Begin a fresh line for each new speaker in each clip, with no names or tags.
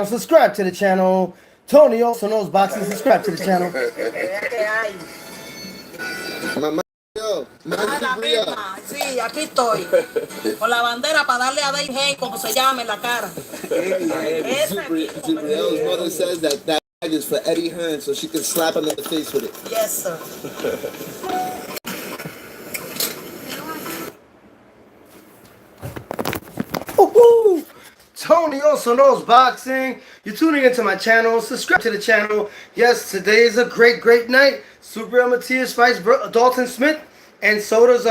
Subscribe to the channel. Tony also knows boxing. Subscribe to the channel.
Yo,
Ah, la misma. Sí, aquí estoy. Con la bandera para darle a Dave Hey, como se llame, en la cara.
Subriel's mother says that flag is for Eddie Hearns so she can slap him in the face with it.
Yes, sir.
Woo-hoo! Tony also knows boxing. You're tuning into my channel. Subscribe to the channel. Yes, today is a great night. Subriel Matias fights Dalton Smith, and so does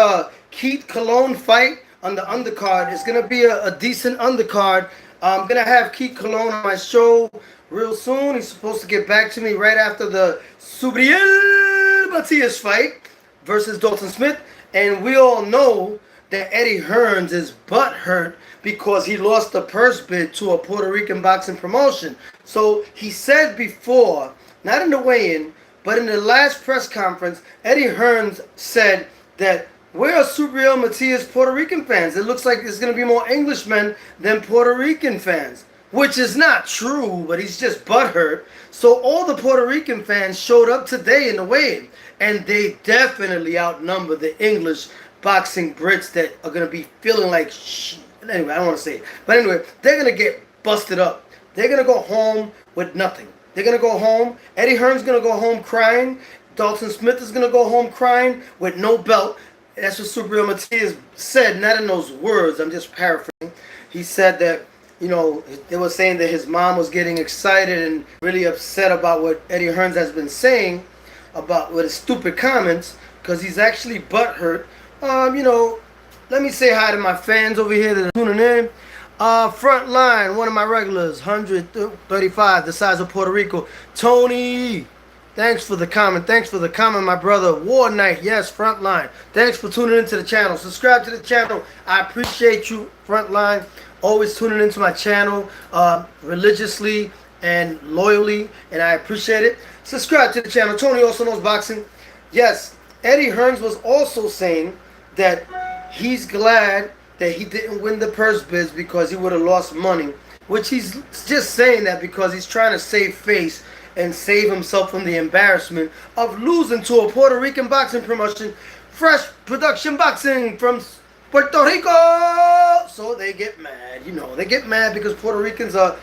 Keith Cologne fight on the undercard. It's gonna be a decent undercard. I'm gonna have Keith Cologne on my show real soon. He's supposed to get back to me right after the Subriel Matias fight versus Dalton Smith, and we all know that Eddie Hearns is butthurt because he lost the purse bid to a Puerto Rican boxing promotion. So he said before, not in the weigh-in, but in the last press conference, Eddie Hearns said that where are Subriel Matias Puerto Rican fans? It looks like there's going to be more Englishmen than Puerto Rican fans, which is not true, but he's just butthurt. So all the Puerto Rican fans showed up today in the weigh-in, and they definitely outnumber the English boxing Brits that are going to be feeling like shit. Anyway, I don't want to say it. But anyway, they're going to get busted up. They're going to go home with nothing. They're going to go home. Eddie Hearns is going to go home crying. Dalton Smith is going to go home crying with no belt. That's what Subriel Matias said, not in those words. I'm just paraphrasing. He said that, you know, they were saying that his mom was getting excited and really upset about what Eddie Hearns has been saying about with his stupid comments, because he's actually butthurt. You know, let me say hi to my fans over here that are tuning in. Front line, one of my regulars, 135, the size of Puerto Rico. Tony, thanks for the comment. Thanks for the comment, my brother. War Night, yes, front line. Thanks for tuning into the channel. Subscribe to the channel. I appreciate you, front line. Always tuning into my channel religiously and loyally, and I appreciate it. Subscribe to the channel. Tony also knows boxing. Yes, Eddie Hearns was also saying that he's glad that he didn't win the purse bids because he would have lost money, which he's just saying that because he's trying to save face and save himself from the embarrassment of losing to a Puerto Rican boxing promotion, Fresh Production Boxing from Puerto Rico. So they get mad, you know, they get mad because Puerto Ricans are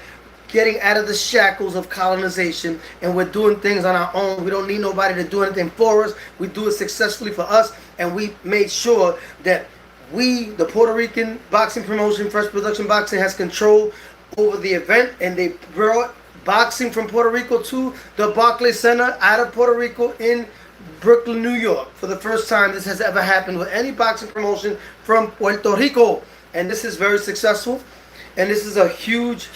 getting out of the shackles of colonization, and we're doing things on our own. We don't need nobody to do anything for us. We do it successfully for us, and we made sure that we, the Puerto Rican boxing promotion, Fresh Production Boxing, has control over the event, and they brought boxing from Puerto Rico to the Barclays Center out of Puerto Rico in Brooklyn, New York. For the first time this has ever happened with any boxing promotion from Puerto Rico, and this is very successful, and this is a huge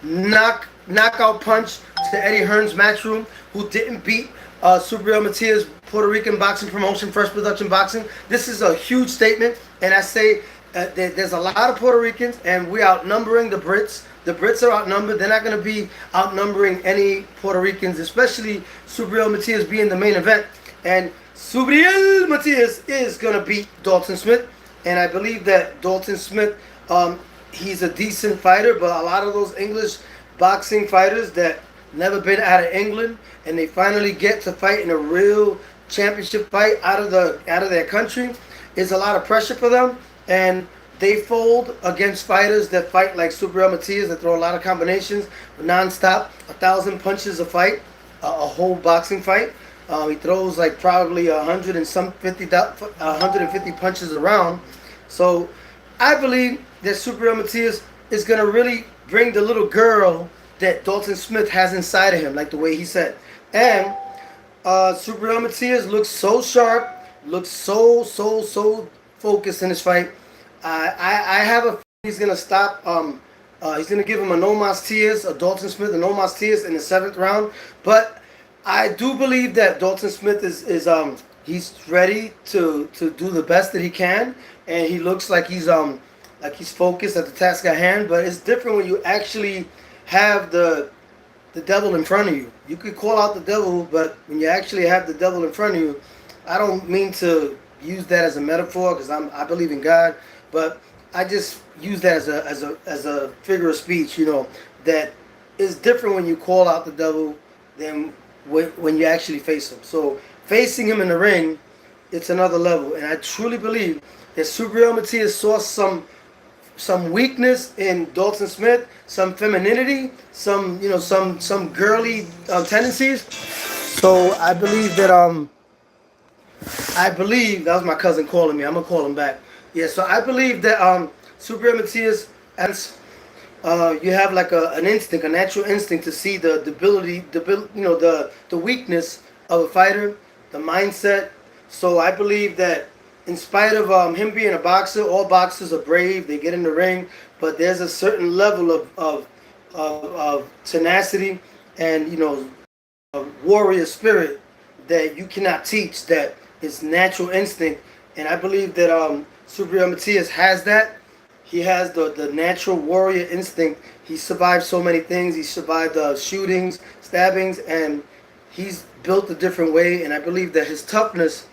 knockout punch to Eddie Hearns' Matchroom, who didn't beat Subriel Matias Puerto Rican boxing promotion, Fresh Production Boxing. This is a huge statement, and I say there's a lot of Puerto Ricans, and we're outnumbering the Brits. The Brits are outnumbered. They're not going to be outnumbering any Puerto Ricans, especially Subriel Matias being the main event. And Subriel Matias is going to beat Dalton Smith, and I believe that Dalton Smith, he's a decent fighter, but a lot of those English boxing fighters that never been out of England, and they finally get to fight in a real championship fight out of their country, is a lot of pressure for them, and they fold against fighters that fight like Subriel Matias, that throw a lot of combinations, non-stop, 1,000 punches a fight, a whole boxing fight. He throws like probably 150 punches around. So I believe that Subriel Matias is going to really bring the little girl that Dalton Smith has inside of him, like the way he said. And Subriel Matias looks so sharp, looks so focused in this fight. I have a feeling he's going to stop. He's going to give him a no mas tias, a Dalton Smith, a no mas tias in the 7th round. But I do believe that Dalton Smith is he's ready to do the best that he can, and he looks like he's focused at the task at hand. But it's different when you actually have the devil in front of you. You could call out the devil, but when you actually have the devil in front of you, I don't mean to use that as a metaphor, because I believe in God, but I just use that as a figure of speech. You know, that is different when you call out the devil than when you actually face him. So facing him in the ring, it's another level. And I truly believe that Subriel Matias saw some weakness in Dalton Smith, some femininity, some girly tendencies. So I believe that that was my cousin calling me. I'm gonna call him back. Yeah. So I believe that Subriel Matias, as you have like an instinct, a natural instinct to see the ability, the weakness of a fighter, the mindset. So I believe that in spite of him being a boxer, all boxers are brave. They get in the ring, but there's a certain level of tenacity and a warrior spirit that you cannot teach. That is natural instinct, and I believe that Subriel Matias has that. He has the natural warrior instinct. He survived so many things. He survived shootings, stabbings, and he's built a different way. And I believe that his toughness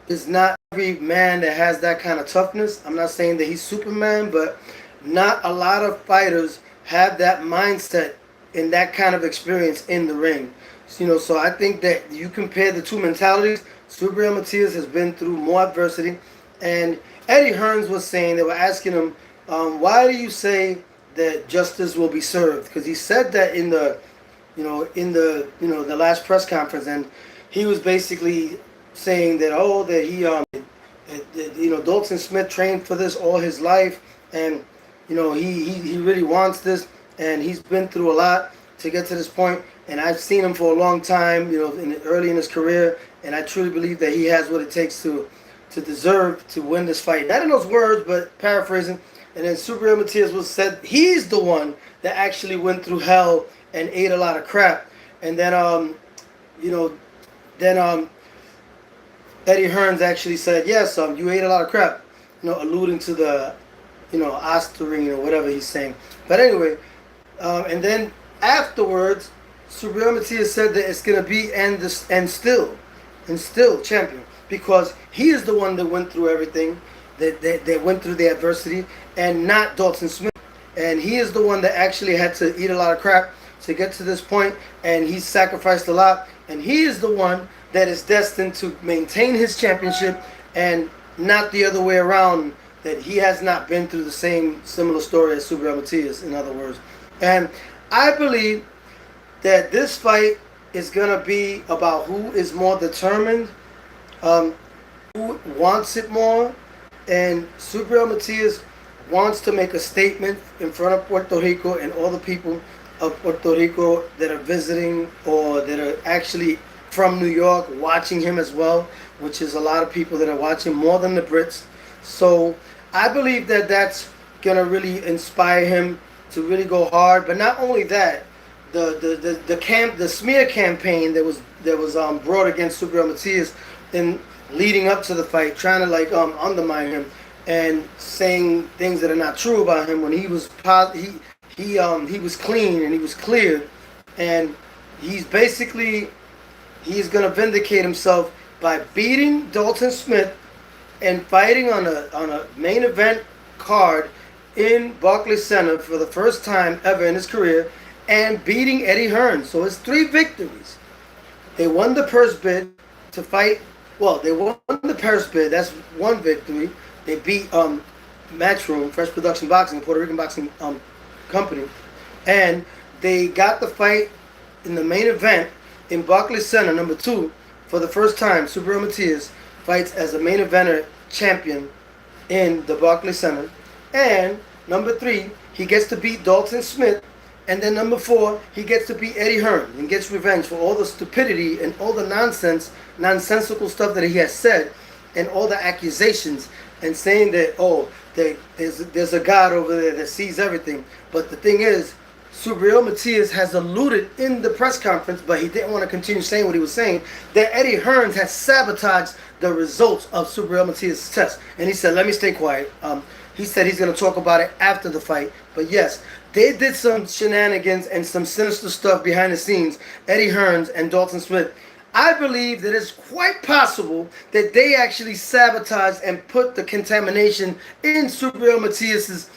is not every man that has that kind of toughness. I'm not saying that he's Superman, but not a lot of fighters have that mindset and that kind of experience in the ring. So I think that you compare the two mentalities. Subriel Matias has been through more adversity, and Eddie Hearns was saying, they were asking him, why do you say that justice will be served? Because he said that in the last press conference, and he was basically saying that Dalton Smith trained for this all his life, and he really wants this, and he's been through a lot to get to this point. And I've seen him for a long time, early in his career, and I truly believe that he has what it takes to deserve to win this fight. Not in those words, but paraphrasing. And then Subriel Matias said he's the one that actually went through hell and ate a lot of crap. And then Eddie Hearns actually said, yes, you ate a lot of crap, alluding to the, Osterine or whatever he's saying. But anyway, and then afterwards, Subriel Matias said that it's going to be and still champion, because he is the one that went through everything, that went through the adversity, and not Dalton Smith. And he is the one that actually had to eat a lot of crap to get to this point, and he sacrificed a lot, and he is the one that is destined to maintain his championship, and not the other way around, that he has not been through the same similar story as Subriel Matias, in other words. And I believe that this fight is going to be about who is more determined, who wants it more, and Subriel Matias wants to make a statement in front of Puerto Rico and all the people of Puerto Rico that are visiting or that are actually from New York watching him as well, which is a lot of people that are watching, more than the Brits. So I believe that that's going to really inspire him to really go hard. But not only that, the smear campaign that was brought against Subriel Matias in leading up to the fight, trying to undermine him and saying things that are not true about him, when he was he was clean and he was cleared, and he's going to vindicate himself by beating Dalton Smith and fighting on a main event card in Barclays Center for the first time ever in his career, and beating Eddie Hearns. So it's 3 victories. They won the purse bid to fight. Well, they won the purse bid. That's one victory. They beat Matchroom, Fresh Production Boxing, Puerto Rican boxing company, and they got the fight in the main event in Barclays Center, number 2, for the first time. Subriel Matias fights as a main eventer champion in the Barclays Center, and number 3, he gets to beat Dalton Smith. And then number 4, he gets to beat Eddie Hearns and gets revenge for all the stupidity and all the nonsensical stuff that he has said, and all the accusations, and saying that, there's a God over there that sees everything. But the thing is, Subriel Matias has alluded in the press conference, but he didn't want to continue saying what he was saying, that Eddie Hearns has sabotaged the results of Subriel Matias' test. And he said, let me stay quiet. He said he's going to talk about it after the fight. But yes, they did some shenanigans and some sinister stuff behind the scenes, Eddie Hearns and Dalton Smith. I believe that it's quite possible that they actually sabotaged and put the contamination in Subriel Matias'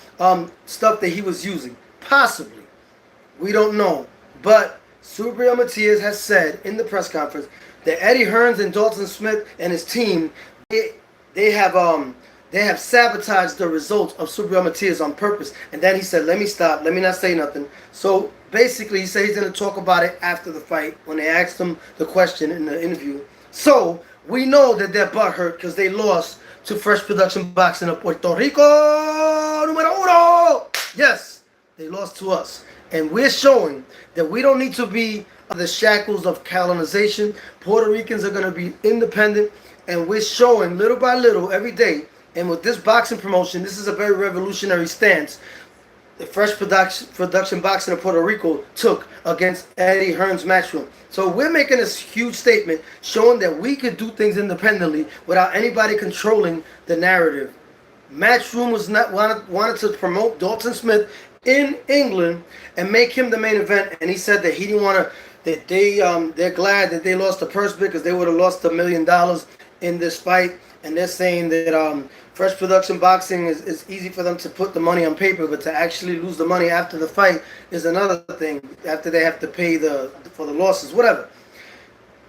stuff that he was using. Possibly. We don't know. But Subriel Matias has said in the press conference that Eddie Hearns and Dalton Smith and his team, they have sabotaged the results of Subriel Matias on purpose. And then he said, let me stop, let me not say nothing. So basically he said he's going to talk about it after the fight when they asked him the question in the interview. So we know that their butt hurt because they lost to Fresh Production Boxing of Puerto Rico, numero uno. Yes, they lost to us. And we're showing that we don't need to be the shackles of colonization. Puerto Ricans are going to be independent. And we're showing little by little every day. And with this boxing promotion, this is a very revolutionary stance the Fresh Production Boxing of Puerto Rico took against Eddie Hearns Matchroom. So we're making this huge statement showing that we could do things independently without anybody controlling the narrative. Matchroom was not wanted to promote Dalton Smith in England and make him the main event, and he said that he didn't want to. That they're glad that they lost the purse bid because they would have lost $1 million in this fight, and they're saying that Fresh Production Boxing is easy for them to put the money on paper, but to actually lose the money after the fight is another thing. After they have to pay for the losses, whatever.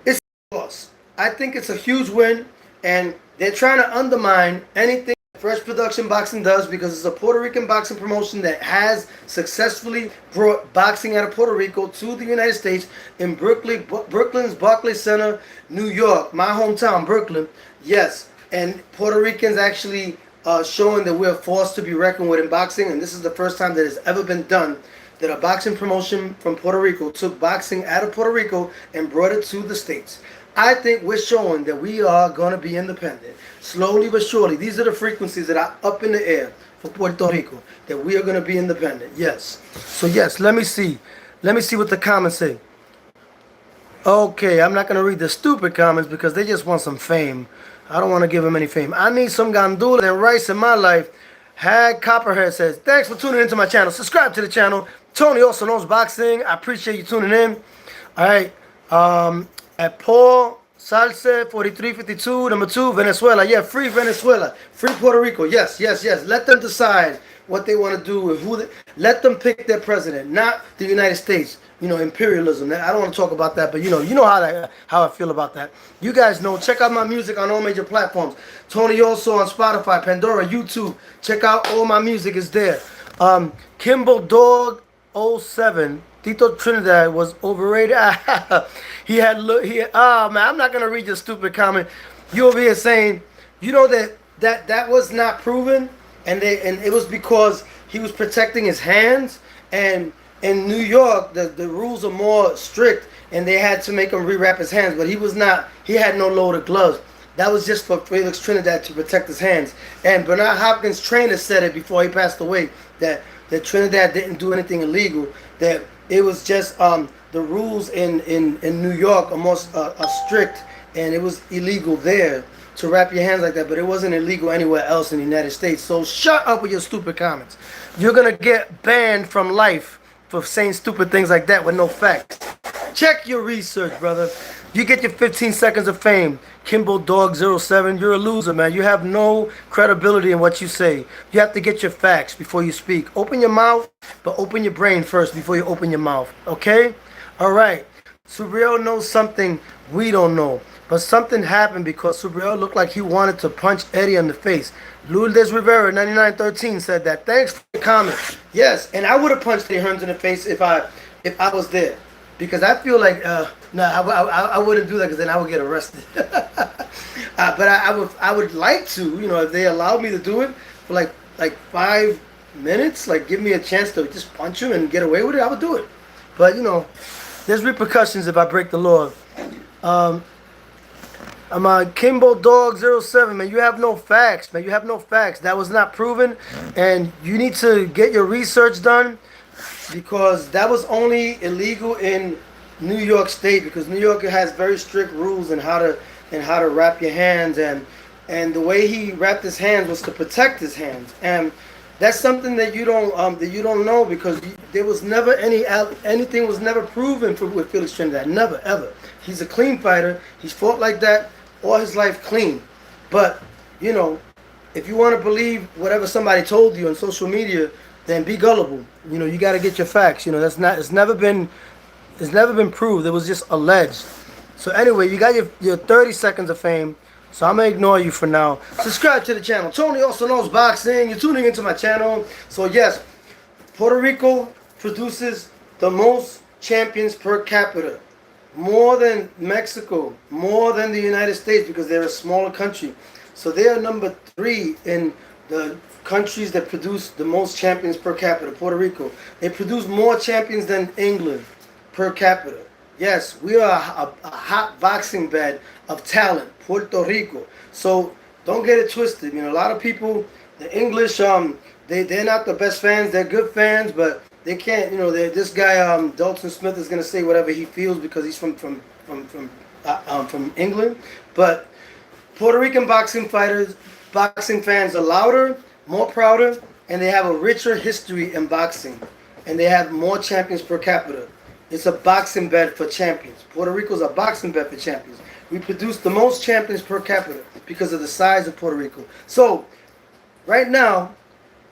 It's a loss. I think it's a huge win, and they're trying to undermine anything Fresh Production Boxing does because it's a Puerto Rican boxing promotion that has successfully brought boxing out of Puerto Rico to the United States in Brooklyn's Barclays Center, New York, my hometown, Brooklyn. Yes, and Puerto Ricans actually showing that we're forced to be reckoned with in boxing, and this is the first time that it's ever been done that a boxing promotion from Puerto Rico took boxing out of Puerto Rico and brought it to the States. I think we're showing that we are going to be independent. Slowly but surely. These are the frequencies that are up in the air for Puerto Rico. That we are going to be independent. Yes. So yes, let me see. Let me see what the comments say. Okay, I'm not going to read the stupid comments because they just want some fame. I don't want to give them any fame. I need some gandula and rice in my life. Hag Copperhead says, thanks for tuning into my channel. Subscribe to the channel. Tony also knows boxing. I appreciate you tuning in. All right. At Paul Salce 4352, number 2, Venezuela. Yeah, free Venezuela, free Puerto Rico. Yes, yes, yes. Let them decide what they want to do with who. Let them pick their president, not the United States. You know, imperialism. I don't want to talk about that, but you know how I feel about that. You guys know. Check out my music on all major platforms. Tony also on Spotify, Pandora, YouTube. Check out all my music is there. Kimball Dog 07. Tito Trinidad was overrated. Oh man, I'm not gonna read your stupid comment. You over here saying, you know that was not proven, and it was because he was protecting his hands. And in New York, the rules are more strict, and they had to make him rewrap his hands. But he was not. He had no loaded gloves. That was just for Felix Trinidad to protect his hands. And Bernard Hopkins' trainer said it before he passed away that Trinidad didn't do anything illegal. That it was just the rules in New York are more strict, and it was illegal there to wrap your hands like that, but it wasn't illegal anywhere else in the United States. So shut up with your stupid comments. You're going to get banned from life for saying stupid things like that with no facts. Check your research, brother. You get your 15 seconds of fame. Kimball Dog 07, you're a loser, man. You have no credibility in what you say. You have to get your facts before you speak. Open your mouth, but open your brain first before you open your mouth. Okay? All right. Subriel knows something we don't know. But something happened because Subriel looked like he wanted to punch Eddie in the face. Lourdes Rivera 9913 said that. Thanks for the comment. Yes, and I would have punched Eddie Hearns in the face if I was there. Because I feel like, I wouldn't do that because then I would get arrested. But I would like to, you know, if they allow me to do it for like 5 minutes, like give me a chance to just punch him and get away with it, I would do it. But, you know, there's repercussions if I break the law. I'm on Kimball Dog 07, man. You have no facts, man. You have no facts. That was not proven. And you need to get your research done because that was only illegal in New York State because New York has very strict rules in how to wrap your hands, and the way he wrapped his hands was to protect his hands, and that's something that you don't know because there was never anything was never proven with Felix Trinidad, never ever. He's a clean fighter. He's fought like that all his life clean, but you know, if you want to believe whatever somebody told you on social media, then be gullible. You know, you got to get your facts. You know, it's never been It's never been proved. It was just alleged. So anyway, you got your 30 seconds of fame. So I'm gonna ignore you for now. Subscribe to the channel. Tony also knows boxing. You're tuning into my channel. So yes, Puerto Rico produces the most champions per capita. More than Mexico, more than the United States, because they're a smaller country. So they are number 3 in the countries that produce the most champions per capita. Puerto Rico. They produce more champions than England per capita. Yes, we are a hot boxing bed of talent, Puerto Rico. So don't get it twisted. You know, a lot of people, the English, they're not the best fans. They're good fans, but they can't. You know, this guy Dalton Smith is gonna say whatever he feels because he's from England. But Puerto Rican boxing fighters, boxing fans are louder, more prouder, and they have a richer history in boxing, and they have more champions per capita. It's a boxing bed for champions. Puerto Rico's a boxing bed for champions. We produce the most champions per capita because of the size of Puerto Rico. So, right now,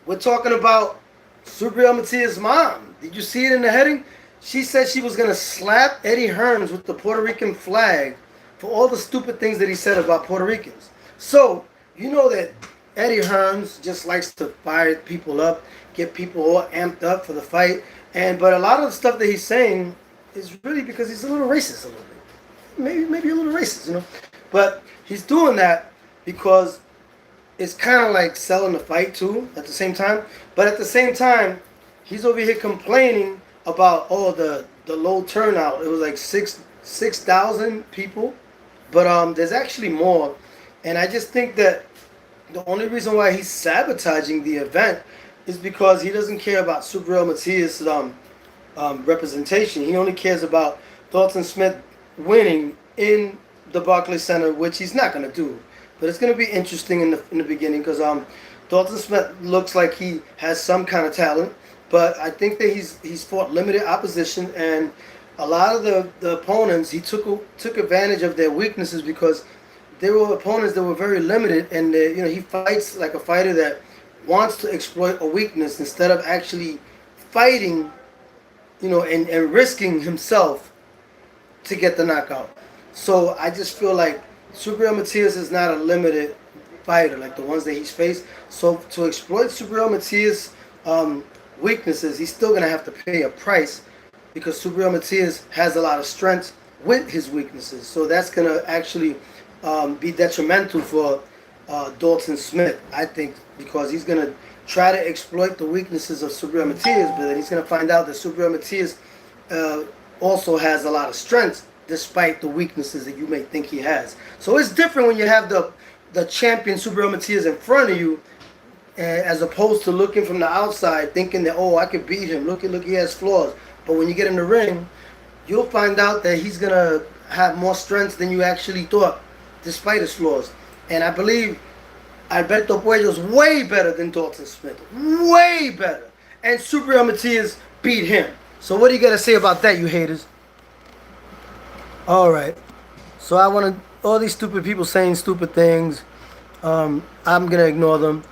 we're talking about Subriel Matias' mom. Did you see it in the heading? She said she was going to slap Eddie Hearns with the Puerto Rican flag for all the stupid things that he said about Puerto Ricans. So, you know that Eddie Hearns just likes to fire people up, get people all amped up for the fight. But a lot of the stuff that he's saying is really because he's a little racist, a little bit. Maybe a little racist, you know. But he's doing that because it's kind of like selling the fight too at the same time. But at the same time, he's over here complaining about the low turnout. It was like 6,000 people, but there's actually more. And I just think that the only reason why he's sabotaging the event is because he doesn't care about Subriel Matias' representation. He only cares about Dalton Smith winning in the Barclays Center, which he's not going to do. But it's going to be interesting in the beginning because Dalton Smith looks like he has some kind of talent. But I think that he's fought limited opposition, and a lot of the opponents, he took advantage of their weaknesses because there were opponents that were very limited, and he fights like a fighter that wants to exploit a weakness instead of actually fighting, and risking himself to get the knockout. So I just feel like Subriel Matias is not a limited fighter like the ones that he's faced. So to exploit Subriel Matias' weaknesses, he's still going to have to pay a price because Subriel Matias has a lot of strength with his weaknesses. So that's going to actually be detrimental for Dalton Smith, I think, because he's going to try to exploit the weaknesses of Subriel Matias, but then he's going to find out that Subriel Matias also has a lot of strength despite the weaknesses that you may think he has. So it's different when you have the champion Subriel Matias in front of you, as opposed to looking from the outside thinking that, I could beat him. Look, he has flaws. But when you get in the ring, you'll find out that he's going to have more strength than you actually thought, despite his flaws. And I believe Alberto Puello's way better than Dalton Smith. Way better. And Subriel Matias beat him. So what do you got to say about that, you haters? Alright. So I want to... all these stupid people saying stupid things. I'm going to ignore them.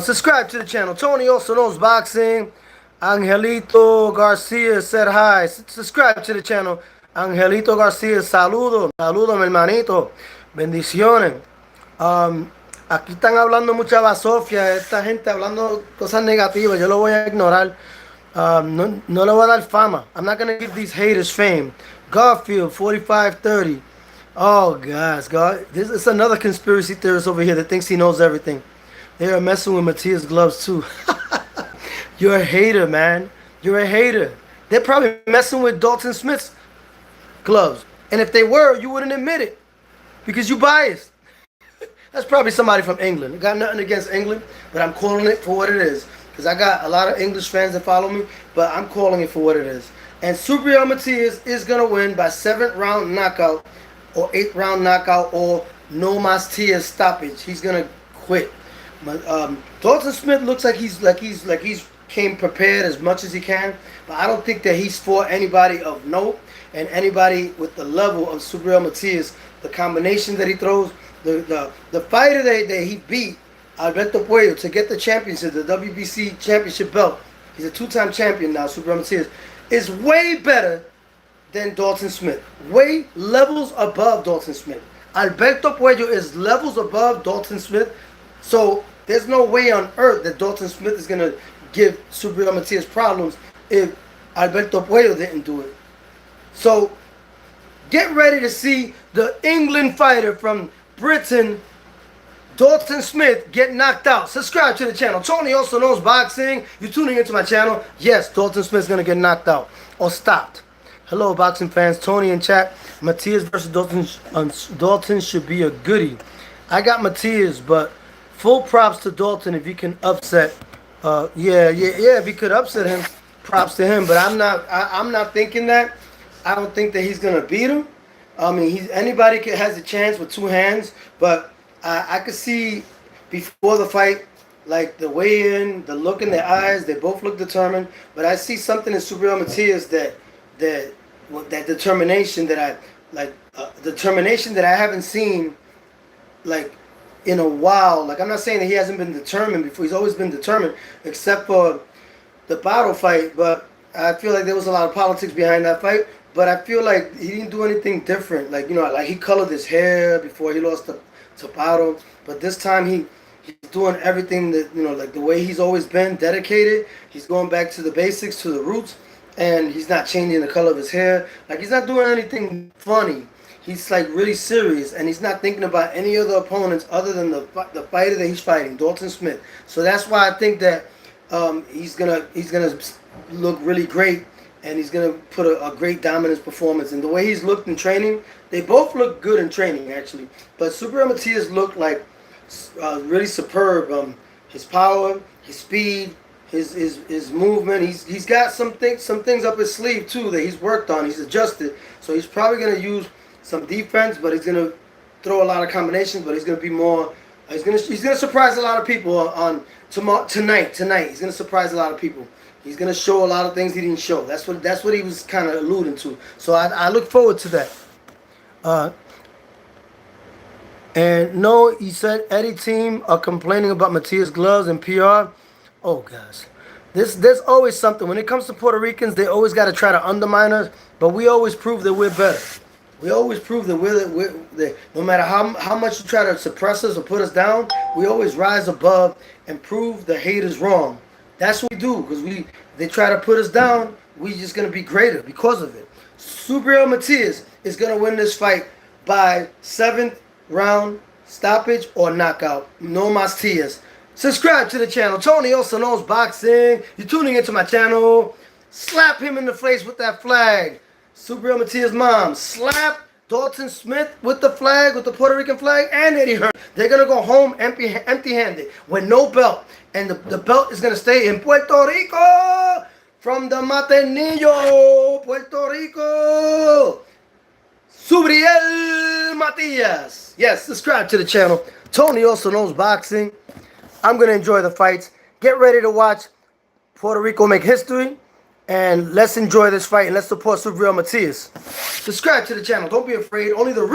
Subscribe to the channel. Tony also knows boxing. Angelito Garcia said hi. Subscribe to the channel. Angelito Garcia, saludo. Saludo, mi hermanito. Bendiciones. Aquí están hablando mucha basofia. Esta gente hablando cosas negativas. Yo lo voy a ignorar. No le voy a dar fama. I'm not going to give these haters fame. Garfield, 4530. Oh, guys. This is another conspiracy theorist over here that thinks he knows everything. They are messing with Matias' gloves, too. You're a hater, man. You're a hater. They're probably messing with Dalton Smith's gloves. And if they were, you wouldn't admit it. Because you biased. That's probably somebody from England. I got nothing against England, but I'm calling it for what it is. Because I got a lot of English fans that follow me, but I'm calling it for what it is. And Subriel Matias is going to win by 7th round knockout or 8th round knockout or no mas Tias stoppage. He's going to quit. Dalton Smith looks like he's came prepared as much as he can, but I don't think that he's fought anybody of note and anybody with the level of Subriel Matias. The combination that he throws, the fighter that he beat, Alberto Puello, to get the championship, the WBC championship belt. He's a 2-time champion now, Subriel Matias, is way better than Dalton Smith. Way levels above Dalton Smith. Alberto Puello is levels above Dalton Smith. So there's no way on earth that Dalton Smith is going to give Subriel Matias problems if Alberto Puello didn't do it. So get ready to see the England fighter from Britain, Dalton Smith, get knocked out. Subscribe to the channel. Tony also knows boxing. You're tuning into my channel. Yes, Dalton Smith's going to get knocked out or stopped. Hello, boxing fans. Tony in chat. Matias versus Dalton should be a goodie. I got Matias, but full props to Dalton if he can upset. Yeah. If he could upset him, props to him. But I'm not thinking that. I don't think that he's gonna beat him. I mean, anybody has a chance with two hands, but I could see before the fight, like the weigh-in, the look in their eyes, they both look determined. But I see something in Subriel Matias that determination that I like, determination that I haven't seen like in a while. Like, I'm not saying that he hasn't been determined before. He's always been determined, except for the battle fight. But I feel like there was a lot of politics behind that fight. But I feel like he didn't do anything different. Like, like he colored his hair before he lost to battle. But this time he's doing everything that, like the way he's always been, dedicated. He's going back to the basics, to the roots. And he's not changing the color of his hair. Like, he's not doing anything funny. He's like really serious, and he's not thinking about any other opponents other than the fighter that he's fighting, Dalton Smith. So that's why I think that he's gonna look really great, and he's gonna put a great dominance performance. And the way he's looked in training, they both look good in training actually. But Subriel Matias looked like really superb. His power, his speed, his movement. He's got some things up his sleeve too that he's worked on. He's adjusted. So he's probably gonna use some defense, but he's gonna throw a lot of combinations. But he's gonna be more. He's gonna surprise a lot of people on tonight. He's gonna surprise a lot of people. He's gonna show a lot of things he didn't show. That's what he was kind of alluding to. So I look forward to that. And no, he said Eddie team are complaining about Matias gloves and PR. Oh gosh, there's always something. When it comes to Puerto Ricans, they always got to try to undermine us, but we always prove that we're better. We always prove that we're no matter how much you try to suppress us or put us down, we always rise above and prove the haters wrong. That's what we do, because they try to put us down, we just gonna be greater because of it. Subriel Matias is gonna win this fight by 7th round stoppage or knockout. No mas tias. Subscribe to the channel. Tony also knows boxing. You're tuning into my channel. Slap him in the face with that flag. Subriel Matias' mom. Slap Dalton Smith with the flag, with the Puerto Rican flag, and Eddie Hearns. They're going to go home empty-handed with no belt. And the belt is going to stay in Puerto Rico from the Matenillo, Puerto Rico. Subriel Matias. Yes, subscribe to the channel. Tony also knows boxing. I'm going to enjoy the fights. Get ready to watch Puerto Rico make history. And let's enjoy this fight. And let's support Subriel Matias. Subscribe to the channel. Don't be afraid. Only the